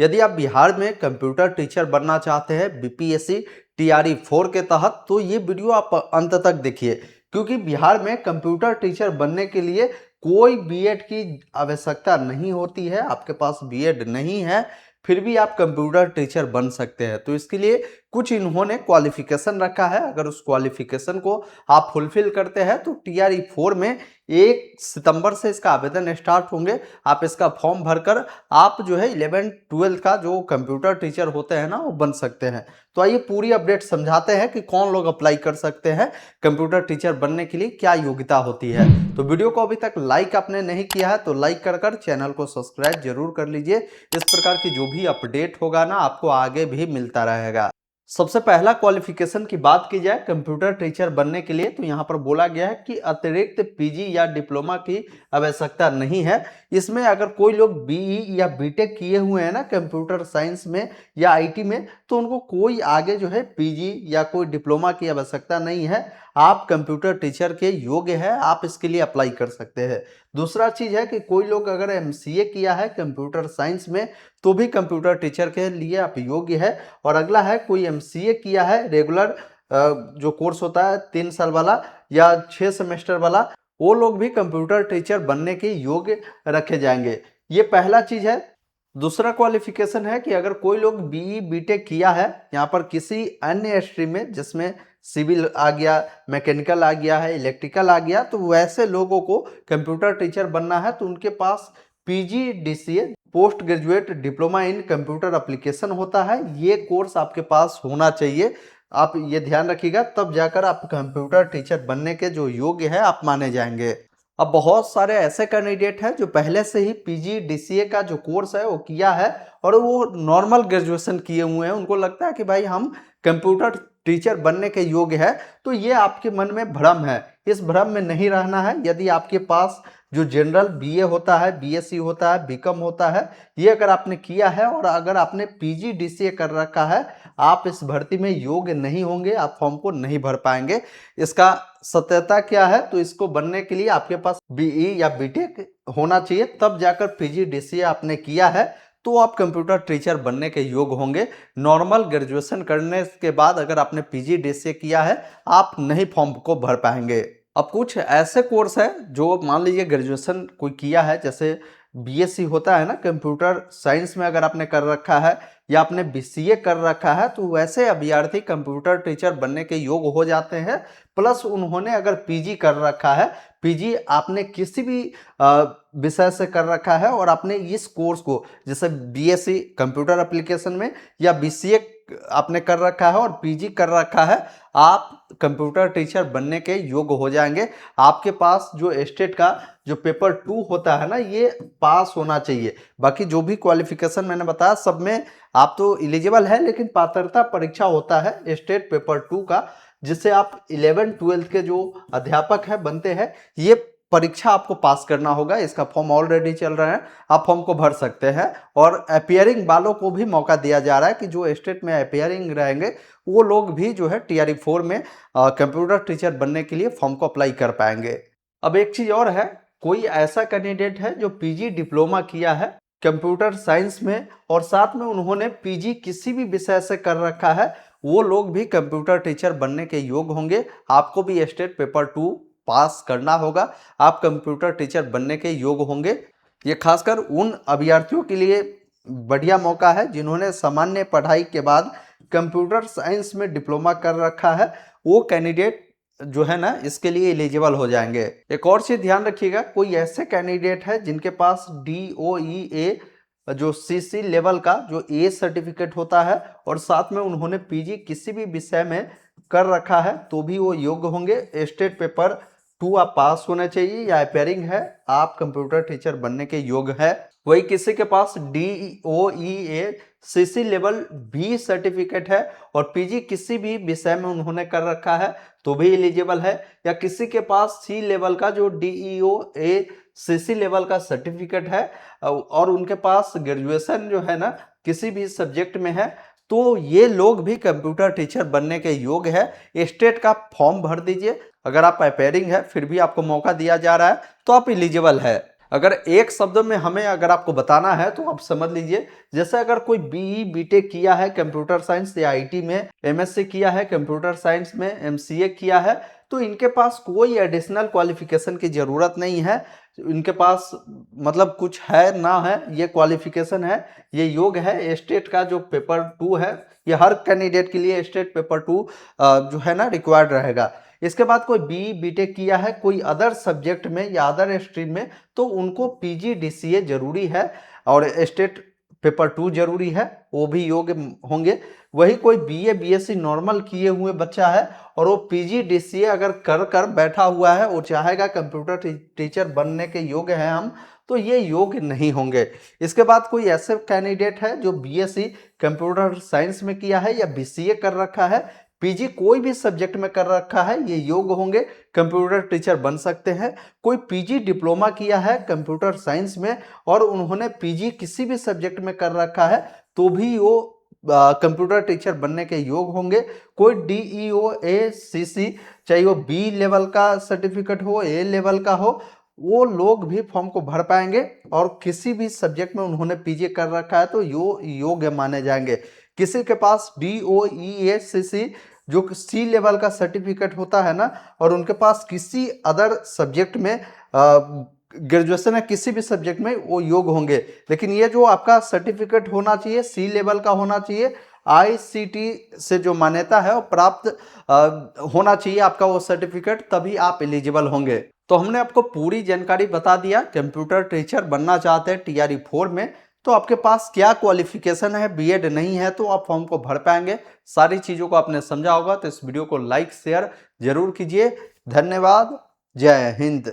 यदि आप बिहार में कंप्यूटर टीचर बनना चाहते हैं बीपीएससी टीआरई 4 के तहत, तो ये वीडियो आप अंत तक देखिए, क्योंकि बिहार में कंप्यूटर टीचर बनने के लिए कोई बीएड की आवश्यकता नहीं होती है। आपके पास बीएड नहीं है फिर भी आप कंप्यूटर टीचर बन सकते हैं। तो इसके लिए कुछ इन्होंने क्वालिफिकेशन रखा है। अगर उस क्वालिफिकेशन को आप फुलफिल करते हैं तो टीआरई 4 में 1 सितंबर से इसका आवेदन स्टार्ट होंगे। आप इसका फॉर्म भरकर आप जो है 11-12 का जो कंप्यूटर टीचर होते हैं ना, वो बन सकते हैं। तो आइए पूरी अपडेट समझाते हैं कि कौन लोग अप्लाई कर सकते हैं कंप्यूटर टीचर बनने के लिए, क्या योग्यता होती है। तो वीडियो को अभी तक लाइक आपने नहीं किया है तो लाइक कर चैनल को सब्सक्राइब जरूर कर लीजिए। इस प्रकार की जो भी अपडेट होगा ना, आपको आगे भी मिलता रहेगा। सबसे पहला क्वालिफिकेशन की बात की जाए कंप्यूटर टीचर बनने के लिए, तो यहाँ पर बोला गया है कि अतिरिक्त पीजी या डिप्लोमा की आवश्यकता नहीं है। इसमें अगर कोई लोग बीई या बीटेक किए हुए हैं ना कंप्यूटर साइंस में या आईटी में, तो उनको कोई आगे जो है पीजी या कोई डिप्लोमा की आवश्यकता नहीं है। आप कंप्यूटर टीचर के योग्य है, आप इसके लिए अप्लाई कर सकते हैं। दूसरा चीज है कि कोई लोग अगर एमसीए किया है कंप्यूटर साइंस में, तो भी कंप्यूटर टीचर के लिए आप योग्य है। और अगला है कोई एमसीए किया है रेगुलर जो कोर्स होता है 3 साल वाला या 6 सेमेस्टर वाला, वो लोग भी कंप्यूटर टीचर बनने के योग्य रखे जाएंगे। ये पहला चीज है। दूसरा क्वालिफिकेशन है कि अगर कोई लोग बीई बीटेक किया है यहाँ पर किसी अन्य स्ट्रीम में, जिसमें सिविल आ गया, मैकेनिकल आ गया है, इलेक्ट्रिकल आ गया, तो वैसे लोगों को कंप्यूटर टीचर बनना है तो उनके पास PGDCA post graduate diploma in computer application होता है। ये कोर्स आपके पास होना चाहिए। आप ये ध्यान रखिएगा, तब जाकर आप कंप्यूटर टीचर बनने के जो योग्य है आप माने जाएंगे। अब बहुत सारे ऐसे कैंडिडेट हैं जो पहले से ही पीजीडीसीए का जो कोर्स है वो किया है और वो नॉर्मल ग्रेजुएशन किए हुए हैं। उनको लगता है कि भाई हम कंप्यूटर टीचर बनने के योग्य है। तो ये आपके मन में भ्रम है, इस भ्रम में नहीं रहना है। यदि आपके पास जो जनरल बीए होता है, बीएससी होता है, बीकॉम होता है, ये अगर आपने किया है और अगर आपने पीजीडीसीए कर रखा है, आप इस भर्ती में योग्य नहीं होंगे, आप फॉर्म को नहीं भर पाएंगे। इसका सत्यता क्या है, तो इसको बनने के लिए आपके पास बीई या बीटेक होना चाहिए, तब जाकर पीजीडीसीए आपने किया है तो आप कंप्यूटर टीचर बनने के योग्य होंगे। नॉर्मल ग्रेजुएशन करने के बाद अगर आपने पीजीडीसीए किया है, आप नहीं फॉर्म को भर पाएंगे। अब कुछ ऐसे कोर्स है जो मान लीजिए ग्रेजुएशन कोई किया है, जैसे बीएससी होता है ना कंप्यूटर साइंस में, अगर आपने कर रखा है या आपने बीसीए कर रखा है, तो वैसे अभ्यर्थी कंप्यूटर टीचर बनने के योग्य हो जाते हैं। प्लस उन्होंने अगर पीजी कर रखा है, पीजी आपने किसी भी विषय से कर रखा है और आपने इस कोर्स को, जैसे बीएससी कंप्यूटर एप्लीकेशन में या बीसीए आपने कर रखा है और पीजी कर रखा है, आप कंप्यूटर टीचर बनने के योग्य हो जाएंगे। आपके पास जो स्टेट का जो पेपर 2 होता है ना, ये पास होना चाहिए। बाकी जो भी क्वालिफिकेशन मैंने बताया सब में आप तो एलिजिबल है, लेकिन पात्रता परीक्षा होता है स्टेट पेपर 2 का, जिससे आप 11-12 के जो अध्यापक है बनते हैं, ये परीक्षा आपको पास करना होगा। इसका फॉर्म ऑलरेडी चल रहा है, आप फॉर्म को भर सकते हैं। और अपियरिंग वालों को भी मौका दिया जा रहा है कि जो स्टेट में अपियरिंग रहेंगे वो लोग भी जो है टीआरई 4 में कंप्यूटर टीचर बनने के लिए फॉर्म को अप्लाई कर पाएंगे। अब एक चीज और है, कोई ऐसा कैंडिडेट है जो पीजी डिप्लोमा किया है कंप्यूटर साइंस में और साथ में उन्होंने पीजी किसी भी विषय से कर रखा है, वो लोग भी कंप्यूटर टीचर बनने के योग्य होंगे। आपको भी स्टेट पेपर 2 पास करना होगा, आप कंप्यूटर टीचर बनने के योग्य होंगे। ये खासकर उन अभ्यर्थियों के लिए बढ़िया मौका है जिन्होंने सामान्य पढ़ाई के बाद कंप्यूटर साइंस में डिप्लोमा कर रखा है। वो कैंडिडेट जो है ना, इसके लिए एलिजिबल हो जाएंगे। एक और चीज ध्यान रखिएगा, कोई ऐसे कैंडिडेट है जिनके पास DOEA जो सीसी लेवल का जो ए सर्टिफिकेट होता है और साथ में उन्होंने पीजी किसी भी विषय में कर रखा है, तो भी वो योग्य होंगे। स्टेट पेपर 2 आप पास होने चाहिए या अपेयरिंग है, आप कंप्यूटर टीचर बनने के योग्य है। वही किसी के पास DOEA CC level B certificate है और पीजी किसी भी विषय में उन्होंने कर रखा है, तो भी एलिजिबल है। या किसी के पास सी लेवल का जो DEOA सीसी लेवल का सर्टिफिकेट है और उनके पास ग्रेजुएशन जो है ना किसी भी सब्जेक्ट में है, तो ये लोग भी कंप्यूटर टीचर बनने के योग्य है। स्टेट का फॉर्म भर दीजिए, अगर आप अपेयरिंग है फिर भी आपको मौका दिया जा रहा है तो आप एलिजिबल है। अगर एक शब्द में हमें अगर आपको बताना है तो आप समझ लीजिए, जैसे अगर कोई बीई बीटेक किया है कंप्यूटर साइंस या आईटी में, एमएससी किया है कंप्यूटर साइंस में, एमसीए किया है, तो इनके पास कोई एडिशनल क्वालिफिकेशन की जरूरत नहीं है। इनके पास मतलब कुछ है ना है, ये क्वालिफिकेशन है, ये योग्य है। स्टेट का जो पेपर 2 है, ये हर कैंडिडेट के लिए स्टेट पेपर 2 जो है ना रिक्वायर्ड रहेगा। इसके बाद कोई बी बीटेक किया है कोई अदर सब्जेक्ट में या अदर स्ट्रीम में, तो उनको पीजीडीसीए जरूरी है और स्टेट पेपर 2 जरूरी है, वो भी योग्य होंगे। वही कोई बीए बीएससी नॉर्मल किए हुए बच्चा है और वो पीजीडीसीए अगर कर कर बैठा हुआ है, वो चाहेगा कंप्यूटर टीचर बनने के योग्य हैं हम, तो ये योग्य नहीं होंगे। इसके बाद कोई ऐसे कैंडिडेट है जो बीएससी कंप्यूटर साइंस में किया है या बीसीए कर रखा है, पीजी कोई भी सब्जेक्ट में कर रखा है, ये योग्य होंगे, कंप्यूटर टीचर बन सकते हैं। कोई पीजी डिप्लोमा किया है कंप्यूटर साइंस में और उन्होंने पीजी किसी भी सब्जेक्ट में कर रखा है, तो भी वो कंप्यूटर टीचर बनने के योग्य होंगे। कोई डीईओ एसीसी, चाहे वो बी लेवल का सर्टिफिकेट हो, ए लेवल का हो, वो लोग भी फॉर्म को भर पाएंगे और किसी भी सब्जेक्ट में उन्होंने पीजी कर रखा है तो योग्य माने जाएंगे। किसी के पास डीओईएससीसी जो सी लेवल का सर्टिफिकेट होता है ना, और उनके पास किसी अदर सब्जेक्ट में ग्रेजुएशन है किसी भी सब्जेक्ट में, वो योग्य होंगे। लेकिन ये जो आपका सर्टिफिकेट होना चाहिए सी लेवल का होना चाहिए, आईसीटी से जो मान्यता है वो प्राप्त होना चाहिए आपका वो सर्टिफिकेट, तभी आप एलिजिबल होंगे। तो हमने आपको पूरी जानकारी बता दिया। कंप्यूटर टीचर बनना चाहते हैं टीआरई 4 में, तो आपके पास क्या क्वालिफिकेशन है, बीएड नहीं है तो आप फॉर्म को भर पाएंगे। सारी चीज़ों को आपने समझा होगा, तो इस वीडियो को लाइक शेयर जरूर कीजिए। धन्यवाद। जय हिंद।